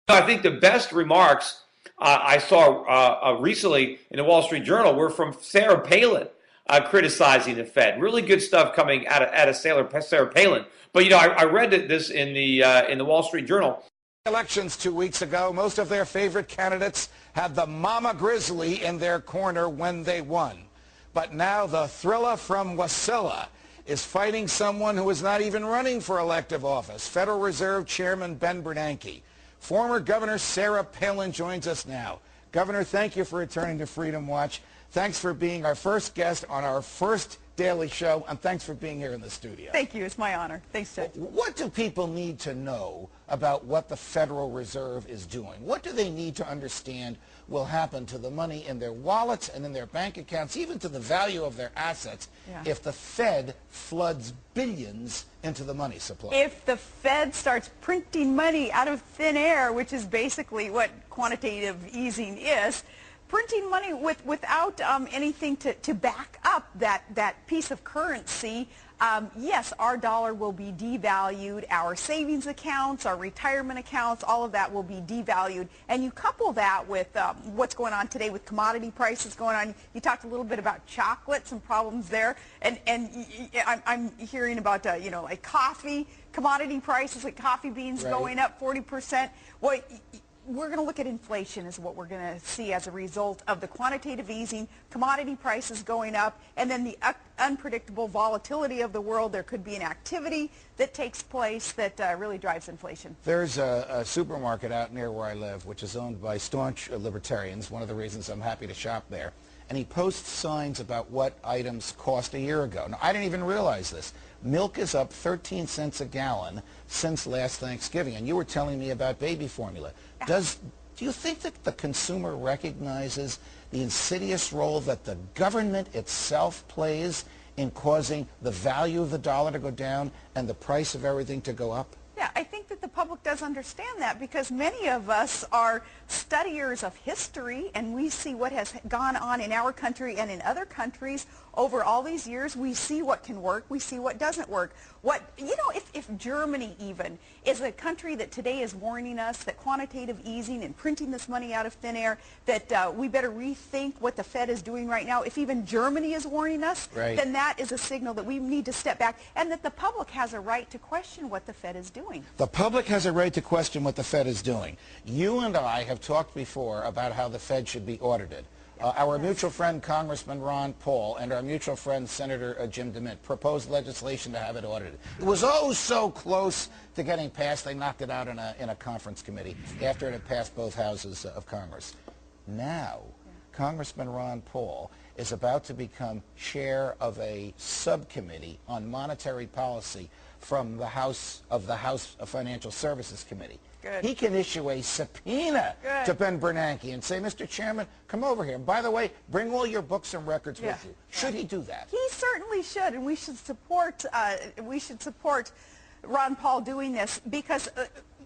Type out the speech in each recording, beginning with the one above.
I think the best remarks I saw recently in the Wall Street Journal were from Sarah Palin criticizing the Fed. Really good stuff coming out of Sarah Palin. But I read this in the Wall Street Journal. Elections 2 weeks ago, most of their favorite candidates had the Mama Grizzly in their corner when they won. But now the thriller from Wasilla is fighting someone who is not even running for elective office, Federal Reserve Chairman Ben Bernanke. Former Governor Sarah Palin joins us now. Governor, thank you for returning to Freedom Watch. Thanks for being our first guest on our first daily show, and thanks for being here in the studio. Thank you. It's my honor. Thanks, Judge. What do people need to know about what the Federal Reserve is doing? What do they need to understand will happen to the money in their wallets and in their bank accounts, even to the value of their assets, if the Fed floods billions into the money supply? If the Fed starts printing money out of thin air, which is basically what quantitative easing is, printing money without anything to back up that piece of currency, yes, our dollar will be devalued. Our savings accounts, our retirement accounts, all of that will be devalued. And you couple that with what's going on today with commodity prices going on. You talked a little bit about chocolate, some problems there. And I'm hearing about, like coffee, commodity prices, like coffee beans going up 40%. Well, we're going to look at inflation is what we're going to see as a result of the quantitative easing, commodity prices going up, and then the unpredictable volatility of the world. There could be an activity that takes place that really drives inflation. There's a supermarket out near where I live, which is owned by staunch libertarians, one of the reasons I'm happy to shop there. And he posts signs about what items cost a year ago. Now, I didn't even realize this. Milk is up 13 cents a gallon since last Thanksgiving. And you were telling me about baby formula. Do you think that the consumer recognizes the insidious role that the government itself plays in causing the value of the dollar to go down and the price of everything to go up? Yeah, I think that the public does understand that because many of us are studiers of history and we see what has gone on in our country and in other countries over all these years. We see what can work. We see what doesn't work. If Germany even is a country that today is warning us that quantitative easing and printing this money out of thin air, that we better rethink what the Fed is doing right now. If even Germany is warning us, then that is a signal that we need to step back and that the public has a right to question what the Fed is doing. The public has a right to question what the Fed is doing. You and I have talked before about how the Fed should be audited. Our mutual friend Congressman Ron Paul and our mutual friend Senator Jim DeMint proposed legislation to have it audited. It was oh so close to getting passed. They knocked it out in a conference committee after it had passed both houses of Congress. Now, Congressman Ron Paul is about to become chair of a subcommittee on monetary policy from the House Financial Services Committee. Good. He can issue a subpoena to Ben Bernanke and say, Mr. Chairman, come over here. And by the way, bring all your books and records with you. Should he do that? He certainly should, and we should support Ron Paul doing this because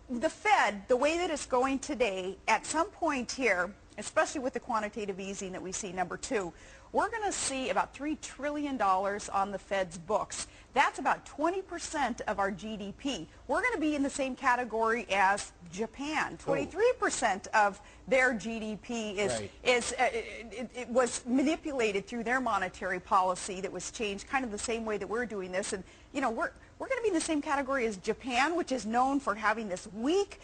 the Fed, the way that it's going today, at some point here, especially with the quantitative easing that we see, number 2, we're going to see about $3 trillion on the Fed's books. That's about 20% of our GDP. We're going to be in the same category as Japan. 23% of their GDP it was manipulated through their monetary policy that was changed kind of the same way that we're doing this. And, we're going to be in the same category as Japan, which is known for having this weak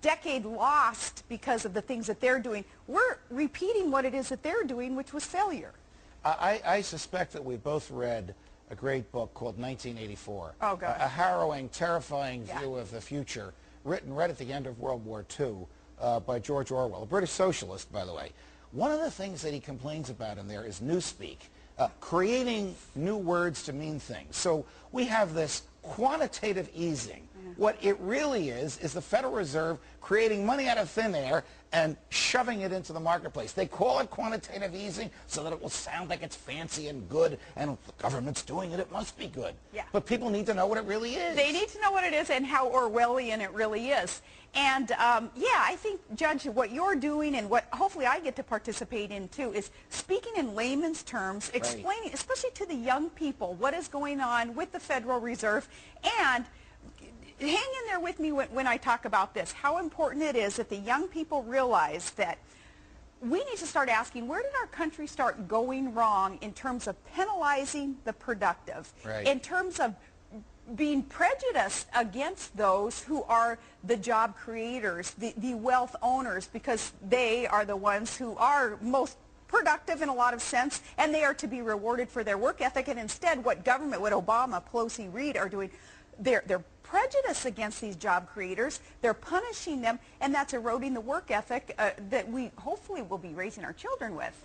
decade lost because of the things that they're doing. We're repeating what it is that they're doing, which was failure. I suspect that we both read a great book called 1984. Oh, God. A harrowing, terrifying view of the future, written right at the end of World War II by George Orwell, a British socialist, by the way. One of the things that he complains about in there is newspeak, creating new words to mean things. So we have this quantitative easing. What it really is the Federal Reserve creating money out of thin air and shoving it into the marketplace. They call it quantitative easing so that it will sound like it's fancy and good, and if the government's doing it, it must be good. But people need to know what it really is. They need to know what it is and how Orwellian it really is. And, I think, Judge, what you're doing and what hopefully I get to participate in, too, is speaking in layman's terms, explaining, especially to the young people, what is going on with the Federal Reserve and hang in there with me when I talk about this, how important it is that the young people realize that we need to start asking, where did our country start going wrong in terms of penalizing the productive, right, in terms of being prejudiced against those who are the job creators, the wealth owners, because they are the ones who are most productive in a lot of sense, and they are to be rewarded for their work ethic. And instead, what government, what Obama, Pelosi, Reid are doing, they're prejudiced against these job creators. They're punishing them, and that's eroding the work ethic that we hopefully will be raising our children with.